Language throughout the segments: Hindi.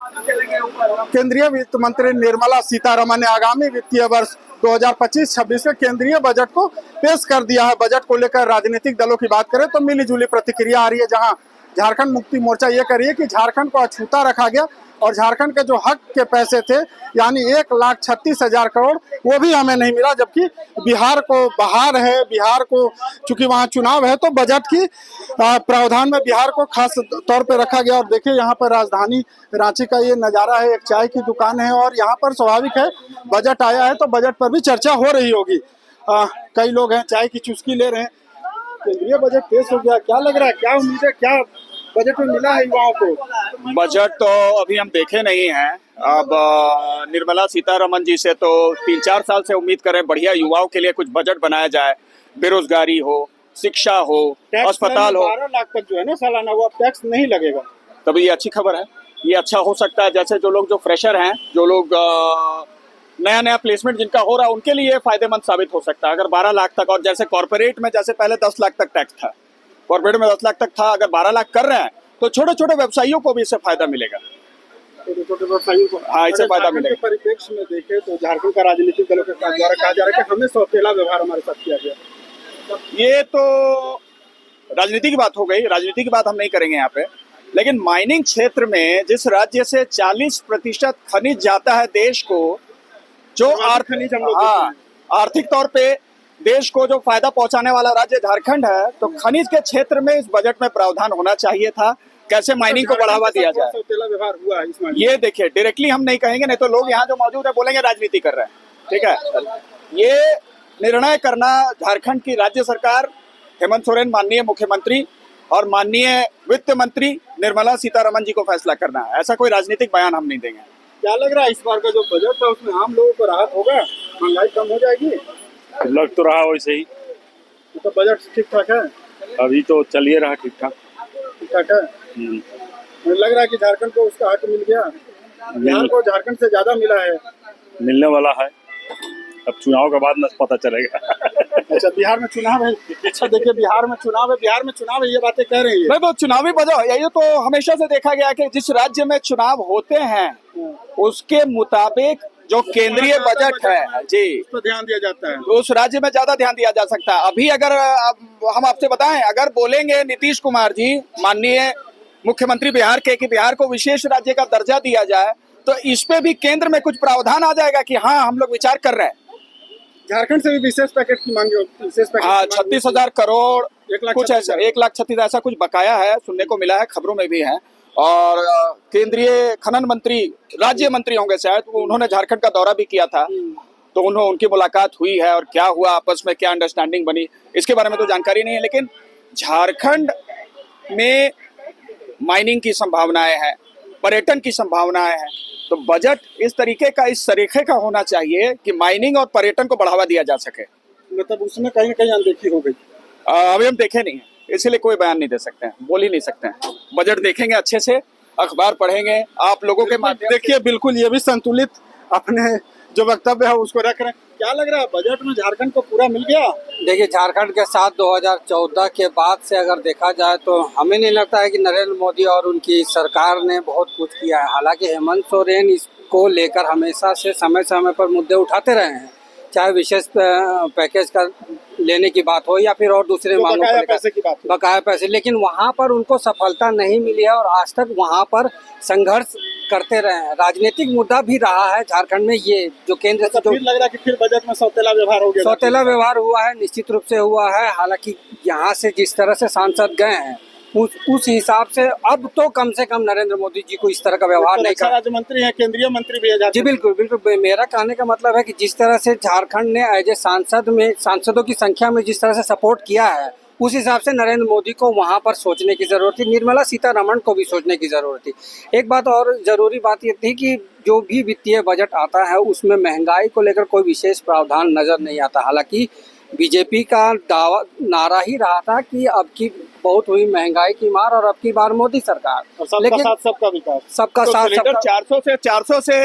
केंद्रीय वित्त मंत्री निर्मला सीतारमण ने आगामी वित्तीय वर्ष 2025-26 के केंद्रीय बजट को पेश कर दिया है। बजट को लेकर राजनीतिक दलों की बात करें तो मिली जुली प्रतिक्रिया आ रही है। जहां झारखंड मुक्ति मोर्चा ये कह रही है कि झारखंड को अछूता रखा गया और झारखंड के जो हक के पैसे थे यानी 1,36,000 करोड़ वो भी हमें नहीं मिला, जबकि बिहार को बाहर है। बिहार को चूंकि वहाँ चुनाव है तो बजट की प्रावधान में बिहार को खास तौर पे रखा गया। और देखिए यहाँ पर राजधानी रांची का ये नज़ारा है, एक चाय की दुकान है और यहाँ पर स्वाभाविक है बजट आया है तो बजट पर भी चर्चा हो रही होगी। कई लोग हैं चाय की चुस्की ले रहे हैं। केंद्रीय बजट पेश हो गया, क्या लग रहा है, क्या उम्मीद है, क्या बजट में मिला है युवाओं को? बजट तो अभी हम देखे नहीं हैं। अब निर्मला सीतारमण जी से तो 3-4 साल से उम्मीद करें बढ़िया युवाओं के लिए कुछ बजट बनाया जाए, बेरोजगारी हो, शिक्षा हो, अस्पताल हो। 12 लाख तक जो है ना सालाना वो टैक्स नहीं लगेगा, तभी ये अच्छी खबर है। ये अच्छा हो सकता है। जैसे जो लोग जो फ्रेशर हैं, जो लोग नया नया प्लेसमेंट जिनका हो रहा है उनके लिए फायदेमंद साबित हो सकता है अगर 12 लाख तक। और जैसे कॉर्पोरेट में जैसे पहले 10 लाख तक टैक्स था, कॉर्पोरेट में 10 लाख तक था, अगर 12 लाख कर रहे हैं तो छोटे छोटे व्यवसायियों को भी इससे फायदा मिलेगा। छोटे व्यवसायियों को हाँ, इससे फायदा मिलेगा। परिप्रेक्ष्य में देखें तो झारखंड का राजनीतिक दलों के द्वारा कहा जा रहा है कि हमें सौतेला व्यवहार हमारे साथ किया गया। ये तो राजनीति की बात हो गई, राजनीति की बात हम नहीं करेंगे यहाँ पे। लेकिन माइनिंग क्षेत्र में जिस राज्य से 40% खनिज जाता है देश को, जो आर्थिक तौर पे देश को जो फायदा पहुंचाने वाला राज्य झारखंड है, तो खनिज के क्षेत्र में इस बजट में प्रावधान होना चाहिए था। कैसे माइनिंग को बढ़ावा दिया जाए, व्यवहार हुआ है इसमें। ये देखिए डायरेक्टली हम नहीं कहेंगे, नहीं तो लोग यहाँ जो मौजूद है बोलेंगे राजनीति कर रहे हैं। ठीक है, ये निर्णय करना झारखंड की राज्य सरकार, हेमंत सोरेन माननीय मुख्यमंत्री और माननीय वित्त मंत्री निर्मला सीतारमण जी को फैसला करना है। ऐसा कोई राजनीतिक बयान हम नहीं देंगे। क्या लग रहा है इस बार का जो बजट है उसमें आम लोगों को राहत होगा, महंगाई कम हो जाएगी? लग तो रहा वैसे ही। तो बजट ठीक ठाक है, अभी तो चलिए रहा ठीक ठाक है। मुझे लग रहा है कि झारखंड को उसका हक मिल गया, बिहार को झारखंड से ज्यादा मिला है, मिलने वाला है। अब चुनाव के बाद न पता चलेगा। अच्छा, बिहार में चुनाव है। अच्छा, देखिए बिहार में चुनाव है, ये बातें कह रही है। नहीं, वो चुनावी वजह ये तो हमेशा से देखा गया कि जिस राज्य में चुनाव होते हैं उसके मुताबिक जो केंद्रीय बजट है जी उस पर ध्यान दिया जाता है, उस राज्य में ज्यादा ध्यान दिया जा सकता है। अभी अगर हम आपसे बताएं, अगर बोलेंगे नीतीश कुमार जी माननीय मुख्यमंत्री बिहार के कि बिहार को विशेष राज्य का दर्जा दिया जाए, तो इस पे भी केंद्र में कुछ प्रावधान आ जाएगा कि हाँ हम लोग विचार कर रहे हैं। झारखंड से भी विशेष पैकेट की मांग, विशेष पैकेट। हाँ, 36,000 करोड़ 1,36,000 कुछ ऐसा, 1,36,000 ऐसा कुछ बकाया है, सुनने को मिला है, खबरों में भी है। और केंद्रीय खनन मंत्री, राज्य मंत्री होंगे शायद, उन्होंने झारखंड का दौरा भी किया था, तो उनकी मुलाकात हुई है और क्या हुआ आपस में, क्या अंडरस्टैंडिंग बनी, इसके बारे में तो जानकारी नहीं है। लेकिन झारखंड में माइनिंग की संभावनाएं हैं, पर्यटन की संभावनाएं हैं, तो बजट इस तरीके का, इस सरीखे का होना चाहिए कि माइनिंग और पर्यटन को बढ़ावा दिया जा सके। मतलब उसमें कहीं ना कहीं अनदेखी हो गई। अभी हम देखे नहीं है, इसीलिए कोई बयान नहीं दे सकते हैं, बोल ही नहीं सकते हैं। बजट देखेंगे अच्छे से, अखबार पढ़ेंगे, आप लोगों के माध्यम। देखिए बिल्कुल ये भी संतुलित अपने जो वक्तव्य है उसको रख रहे हैं। क्या लग रहा है बजट में झारखंड को पूरा मिल गया? देखिए, झारखंड के साथ 2014 के बाद से अगर देखा जाए तो हमें नहीं लगता है कि नरेंद्र मोदी और उनकी सरकार ने बहुत कुछ किया है। हालांकि हेमंत सोरेन इसको लेकर हमेशा से समय समय पर मुद्दे उठाते रहे हैं, चाहे विशेष पैकेज का लेने की बात हो या फिर और दूसरे मांगों को लेकर बकाया पैसे, लेकिन वहाँ पर उनको सफलता नहीं मिली है और आज तक वहाँ पर संघर्ष करते रहे हैं। राजनीतिक मुद्दा भी रहा है झारखंड में ये, जो केंद्र से फिर लग रहा है कि फिर बजट में सौतेला व्यवहार हो गया। सौतेला व्यवहार हुआ है, निश्चित रूप से हुआ है। हालांकि यहाँ से जिस तरह से सांसद गए हैं उस हिसाब से अब तो कम से कम नरेंद्र मोदी जी को इस तरह का व्यवहार नहीं कर। राज्य मंत्री है, केंद्रीय मंत्री भी है। जी बिल्कुल बिल्कुल, मेरा कहने का मतलब है कि जिस तरह से झारखंड ने एज ए सांसदों की संख्या में जिस तरह से सपोर्ट किया है, उस हिसाब से नरेंद्र मोदी को वहाँ पर सोचने की जरूरत थी, निर्मला सीतारमण को भी सोचने की जरूरत थी। एक बात और जरूरी बात ये थी कि जो भी वित्तीय बजट आता है उसमें महंगाई को लेकर कोई विशेष प्रावधान नजर नहीं आता। हालांकि बीजेपी का दावा नारा ही रहा था कि अब की बहुत हुई महंगाई की मार और अब की बार मोदी सरकार, लेकिन सबका विकास, सबका साथ, 400 से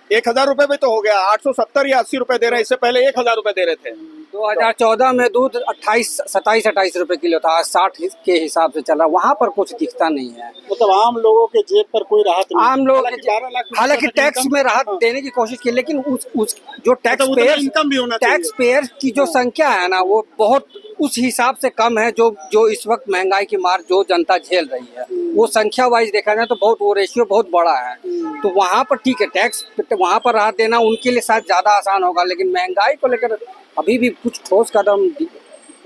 1,000 रुपए भी तो हो गया, 870 या 80 रुपए दे रहे हैं, इससे पहले 1,000 रुपए दे रहे थे। 2014 में दूध 27-28 रुपए किलो था, आज 60 के हिसाब से चला। वहाँ पर कुछ दिखता नहीं है। मतलब आम लोगों के जेब पर कोई राहत नहीं। आम लोग हालांकि हालांकि टैक्स में राहत देने की कोशिश की, लेकिन उस जो टैक्स उतना पेयर इनकम भी होना चाहिए। टैक्स पेयर की जो संख्या है ना, वो बहुत उस हिसाब से कम है जो इस वक्त महंगाई की मार जो जनता झेल रही है, वो संख्या वाइज देखा जाए तो बहुत, वो रेशियो बहुत बड़ा है। तो वहाँ पर ठीक है, टैक्स वहाँ पर राहत देना उनके लिए शायद ज्यादा आसान होगा, लेकिन महंगाई को लेकर अभी भी कुछ ठोस कदम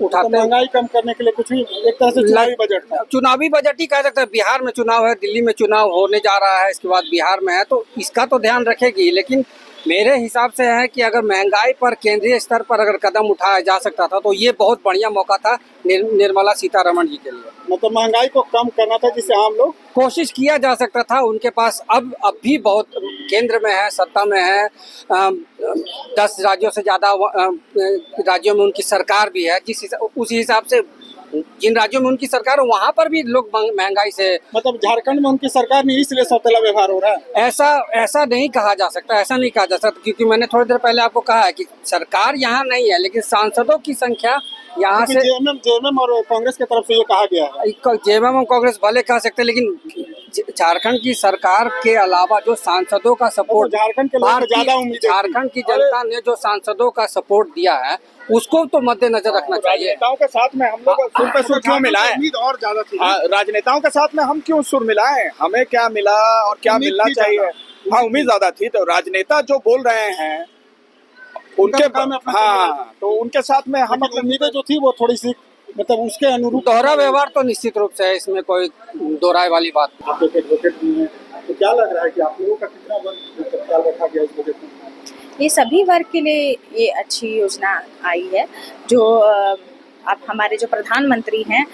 उठाते हैं। महंगाई कम करने के लिए कुछ भी एक तरह से चुनावी बजट था। चुनावी बजट ही कह सकते हैं। बिहार में चुनाव है, दिल्ली में चुनाव होने जा रहा है, इसके बाद बिहार में है, तो इसका तो ध्यान रखेगी। लेकिन मेरे हिसाब से है कि अगर महंगाई पर केंद्रीय स्तर पर अगर कदम उठाया जा सकता था तो ये बहुत बढ़िया मौका था निर्मला सीतारमण जी के लिए। मतलब महंगाई को कम करना था, जिससे आम लोग कोशिश किया जा सकता था। उनके पास अब भी बहुत केंद्र में है, सत्ता में है, 10 राज्यों से ज्यादा राज्यों में उनकी सरकार भी है। उसी हिसाब से जिन राज्यों में उनकी सरकार है वहाँ पर भी लोग महंगाई से, मतलब झारखंड में उनकी सरकार नहीं, इसलिए सौतेला व्यवहार हो रहा है। ऐसा नहीं कहा जा सकता, ऐसा नहीं कहा जा सकता, क्योंकि मैंने थोड़ी देर पहले आपको कहा है कि सरकार यहाँ नहीं है, लेकिन सांसदों की संख्या यहाँ से जेएमएम और कांग्रेस की तरफ से ये कहा गया है। जेएमएम और कांग्रेस भले कह सकते हैं, लेकिन झारखंड की सरकार के अलावा जो सांसदों का सपोर्ट, झारखंड के लोगों को ज्यादा उम्मीद, झारखंड की जनता ने जो सांसदों का सपोर्ट दिया है उसको तो मद्देनजर रखना चाहिए। राजनेताओं के साथ में हम लोग सुर पे सुर क्यों मिलाएं? उम्मीद और ज्यादा थी। राजनेताओं के साथ में हम क्यों सुर मिलाएं? हमें क्या मिला और क्या मिलना चाहिए? हाँ, उम्मीद ज्यादा थी। तो राजनेता जो बोल रहे हैं उनके, हाँ, तो उनके साथ में हम उम्मीदें जो थी वो थोड़ी सी, मतलब उसके अनुरूप दोहरा व्यवहार तो निश्चित रूप से है, इसमें कोई दोहराए वाली बात नहीं। आप एक एडवोकेट भी हैं, तो क्या लग रहा है कि आप लोगों का कितना वर्ग ख्याल रखा गया इस बजट में? ये सभी वर्ग के लिए ये अच्छी योजना आई है। जो अब हमारे जो प्रधानमंत्री हैं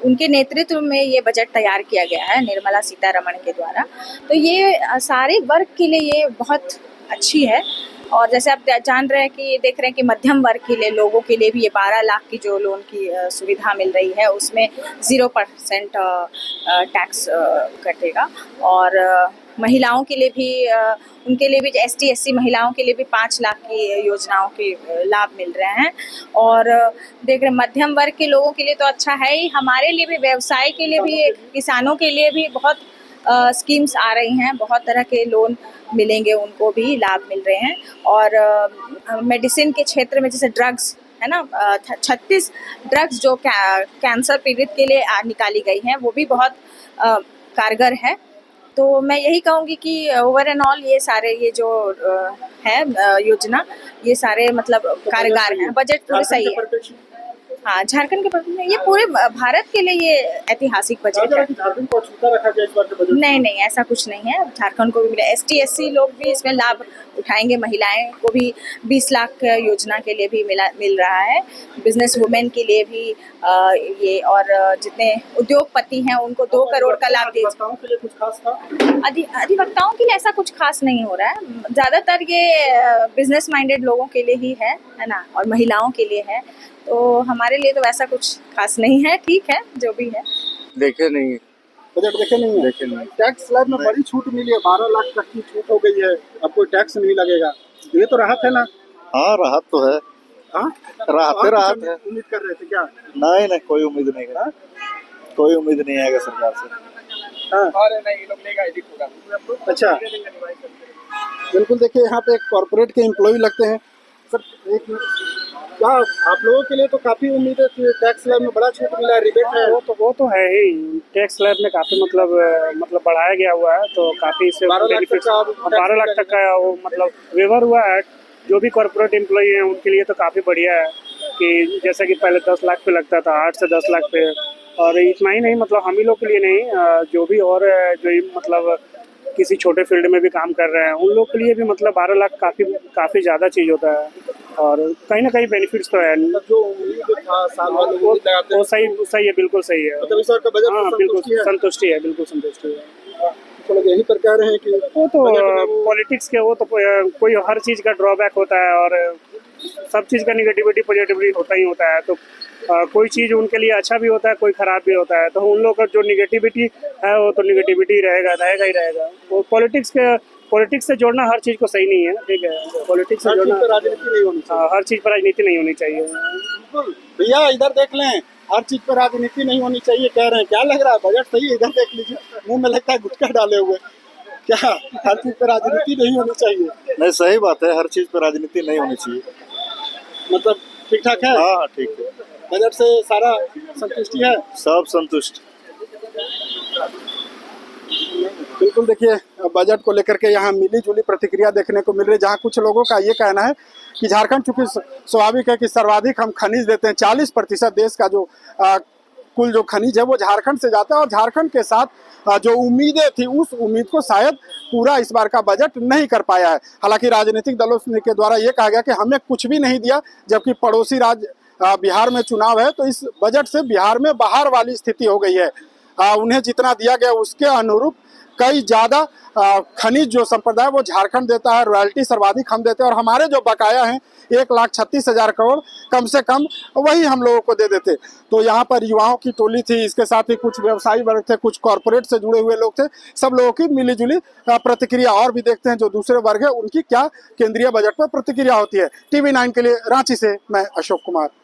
उनके नेतृत्व में ये बजट तैयार किया गया है निर्मला सीतारमण के द्वारा। तो ये सारे वर्ग के लिए ये बहुत अच्छी है। और जैसे आप जान रहे हैं कि देख रहे हैं कि मध्यम वर्ग के लिए लोगों के लिए भी ये 12 लाख की जो लोन की सुविधा मिल रही है, उसमें 0% टैक्स कटेगा। और महिलाओं के लिए भी उनके लिए भी ST/SC महिलाओं के लिए भी 5 लाख की योजनाओं के लाभ मिल रहे हैं। और देख रहे मध्यम वर्ग के लोगों के लिए तो अच्छा है ही, हमारे लिए भी, व्यवसाय के लिए भी, किसानों के लिए भी बहुत स्कीम्स आ रही हैं, बहुत तरह के लोन मिलेंगे, उनको भी लाभ मिल रहे हैं। और मेडिसिन के क्षेत्र में जैसे ड्रग्स है ना, 36 ड्रग्स जो कैंसर पीड़ित के लिए निकाली गई हैं, वो भी बहुत कारगर है। तो मैं यही कहूँगी कि ओवर एंड ऑल ये सारे ये जो है योजना, ये सारे मतलब कारगर हैं। बजट पूरे सही है। हाँ, झारखंड के ये पूरे भारत के लिए ये ऐतिहासिक बजट है। झारखंड को छूटा रखा गया इस बार के बजट में? नहीं, ऐसा कुछ नहीं है। झारखंड को भी मिले, ST/SC लोग भी इसमें लाभ उठाएंगे, महिलाएं को भी 20 लाख योजना के लिए भी मिल रहा है, बिजनेस वुमेन के लिए भी ये, और जितने उद्योगपति हैं उनको 2 करोड़ का लाभ दिया। के लिए कुछ खास था? अधिवक्ताओं के लिए ऐसा कुछ खास नहीं हो रहा है, ज़्यादातर ये बिजनेस माइंडेड लोगों के लिए ही है ना, और महिलाओं के लिए है। तो हमारे लिए तो ऐसा कुछ खास नहीं है, ठीक है जो भी है। देखे नहीं, बजट देखे नहीं। टैक्स स्लैब में बड़ी छूट मिली है, 12 लाख तक की छूट हो गई है, अब कोई टैक्स नहीं लगेगा। ये तो राहत है ना? हाँ, राहत तो है। हाँ, राहत है। उम्मीद कर रहे थे क्या? नहीं, कोई उम्मीद नहीं है। कोई उम्मीद नहीं है सरकार से। हाँ, नहीं, लोग लेगा एडिट होगा। अच्छा, बिल्कुल। देखिए यहाँ पे एक कॉर्पोरेट के एम्प्लॉय लगते हैं। सर, एक क्या आप लोगों के लिए तो काफ़ी उम्मीद है कि टैक्स स्लैब में बड़ा छूट मिला है, रिबेट है? वो तो है ही। टैक्स स्लैब में काफ़ी मतलब बढ़ाया गया हुआ है, तो काफ़ी इससे 12 लाख तक का वो मतलब वेवर हुआ है। जो भी कॉर्पोरेट एम्प्लॉई हैं उनके लिए तो काफ़ी बढ़िया है कि जैसा कि पहले 10 लाख पे लगता था, 8 से 10 लाख पे। और इतना ही नहीं, मतलब हम ही लोग के लिए नहीं, जो भी और जो मतलब किसी छोटे फील्ड में भी काम कर रहे हैं उन लोग के लिए भी मतलब 12 लाख काफ़ी ज़्यादा चीज़ होता है। और कहीं ना कहीं बेनिफिट्स तो है। जो उम्मीद था साल वाले वो सही है, बिल्कुल सही है। मतलब इस बार का बजट? हाँ, बिल्कुल संतुष्टि है, बिल्कुल संतुष्टि है। तो लोग यही पर कह रहे हैं कि वो तो पॉलिटिक्स के, वो तो कोई हर चीज़ का ड्रॉबैक होता है और सब चीज़ का निगेटिविटी पॉजिटिविटी होता ही होता है। तो कोई चीज़ उनके लिए अच्छा भी होता है, कोई ख़राब भी होता है। तो उन लोग का जो निगेटिविटी है वो तो निगेटिविटी रहेगा ही रहेगा। वो पॉलिटिक्स के पॉलिटिक्स से जोड़ना हर चीज़ को सही नहीं है, ठीक है। पॉलिटिक्स से जोड़ना राजनीति नहीं होनी चाहिए। हर चीज़ पर राजनीति नहीं होनी चाहिए। बिल्कुल भैया, इधर देख लें, हर चीज पर राजनीति नहीं होनी चाहिए कह रहे हैं। क्या लग रहा है, बजट सही है? इधर देख लीजिए, मुंह में लगता है गुटखा डाले हुए। क्या हर चीज पर राजनीति नहीं होनी चाहिए? नहीं, सही बात है, हर चीज पर राजनीति नहीं होनी चाहिए। मतलब ठीक ठाक है? हाँ ठीक है, बजट से सारा संतुष्टि है? सब संतुष्ट। बिल्कुल, देखिए बजट को लेकर के यहाँ मिली जुली प्रतिक्रिया देखने को मिल रही है, जहाँ कुछ लोगों का ये कहना है कि झारखंड चूंकि स्वाभाविक है कि सर्वाधिक हम खनिज देते हैं, 40% देश का जो कुल जो खनिज है वो झारखंड से जाता है, और झारखंड के साथ जो उम्मीदें थी उस उम्मीद को शायद पूरा इस बार का बजट नहीं कर पाया है। हालांकि राजनीतिक दलों के द्वारा ये कहा गया कि हमें कुछ भी नहीं दिया, जबकि पड़ोसी राज्य बिहार में चुनाव है, तो इस बजट से बिहार में बाहर वाली स्थिति हो गई है। उन्हें जितना दिया गया उसके अनुरूप कई ज़्यादा खनिज जो संपदा है वो झारखंड देता है, रॉयल्टी सर्वाधिक हम देते हैं, और हमारे जो बकाया हैं 1,36,000 करोड़ कम से कम वही हम लोगों को दे देते। तो यहाँ पर युवाओं की टोली थी, इसके साथ ही कुछ व्यवसायी वर्ग थे, कुछ कॉरपोरेट से जुड़े हुए लोग थे, सब लोगों की मिलीजुली प्रतिक्रिया। और भी देखते हैं जो दूसरे वर्ग है उनकी क्या केंद्रीय बजट पर प्रतिक्रिया होती है। TV9 के लिए रांची से मैं अशोक कुमार।